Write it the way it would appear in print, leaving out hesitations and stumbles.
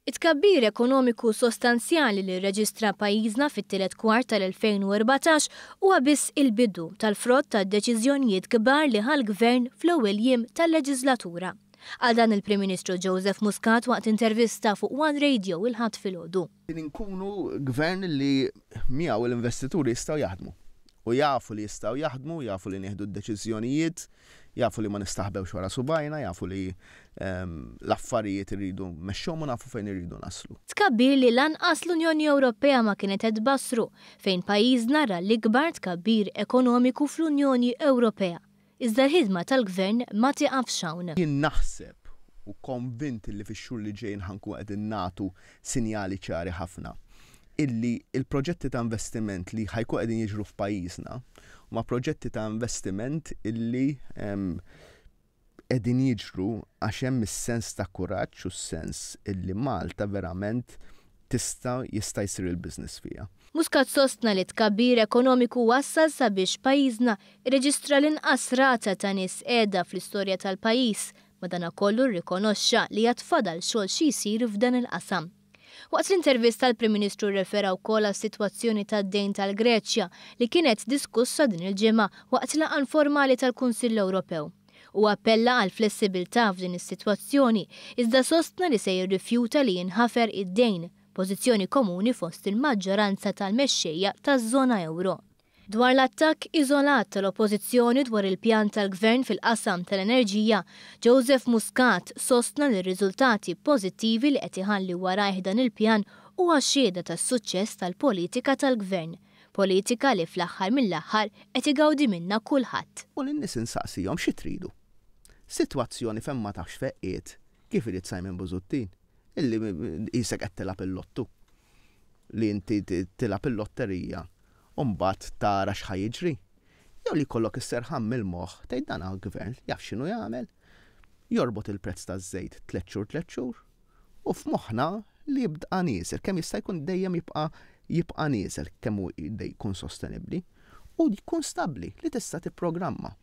It-tkabbir ekonomiku sostanzjali li rreġistra pajjiżna fit-tielet kwart tal-2014 huwa biss il-bidu tal-frott ta' deċiżjonijiet kbar li ħall-Gvern fl-ewwel jiem tal-leġislatura. Għal dan il-Prim Ministru Joseph Muscat waqt intervista fuq One Radio il-ħadd filgħodu. Inkunu gvern li miegħu l-investituri jistgħu jaħdmu. U jafu li jistgħu jaħdmu, jafu li nieħdu d-deċiżjonijiet, jafu li ma nistaħbewx wara subajna, jafu li l-affarijiet irridu mexxhom u nafu fejn irridu naslu. Tkabbir li lanqas l-Unjoni Ewropea ma kienet qed tbassru fejn pajjiżna ra l-ikbar tkabbir ekonomiku fl-Unjoni Ewropea. Iżda l-ħidma tal-Gvern ma tieqafx hawn. Jien naħseb u konvint li fix-xhur li ġejjin ħankun qegħdin nagħtu sinjali ċari ħafna illi il-proġetti ta' investiment li ħajku qegħdin jiġru f'pajjiżna ma' proġetti ta' investiment illi qegħdin jiġru għax hemm is-sens ta' kuraġġ u s-sens illi Malta verament jista' jsir il-business fiha. Muscat sostna li tkabbir ekonomiku wassal sabiex pajjiżna irreġistra l-inqas rata ta' nies qiegħda fl-istorja tal-pajjiż, madankollu rrikonoxxa li jatfadal xogħol xi jsir f'dan il-qasam. Waqt l-intervista l-Prim Ministru rrefera wkoll għas-sitwazzjoni tad-dejn tal-Greċja li kienet diskussa din il-ġimgħa waqt laqgħa informali tal-Kunsill Ewropew. U appella għal flessibilità f'din is-sitwazzjoni iżda sostna li se jirrifjuta li jinħafer id-dejn, pożizzjoni komuni fost il-maġġoranza tal-mexxejja taż-żona euro. Dwar l-attakk iżolat tal-oppożizzjoni dwar il-pjan tal-Gvern fil-qasam tal-enerġija, Joseph Muscat sostna li r-riżultati pożittivi li qed iħalli warajh dan il-pjan huwa xhieda tas-suċċess tal-politika tal-Gvern, politika li fl-aħħar mill-aħħar qed igawdi minnha kulħadd. U lin-nies insaqsihom xi tridu. Sitwazzjoni fejn ma tafx feqqiet kif irid Simon Busuttin illi qisek qed tilab il-lottu li inti tilab il-lotterija u mbagħad tara x'ħajjiġri. Jew li jkollok is-serħan mill-moħħ tgħid dan għall-Gvern jaf x'inhu jagħmel. Jorbot il-prezz taż-żejt 3 xhur u f'moħħna li jibqa' nieżel kemm jista' jkun dejjem jibqa' nieżel kemm hu jkun sostenibbli u jkun stabbli li tista' tipprogramma.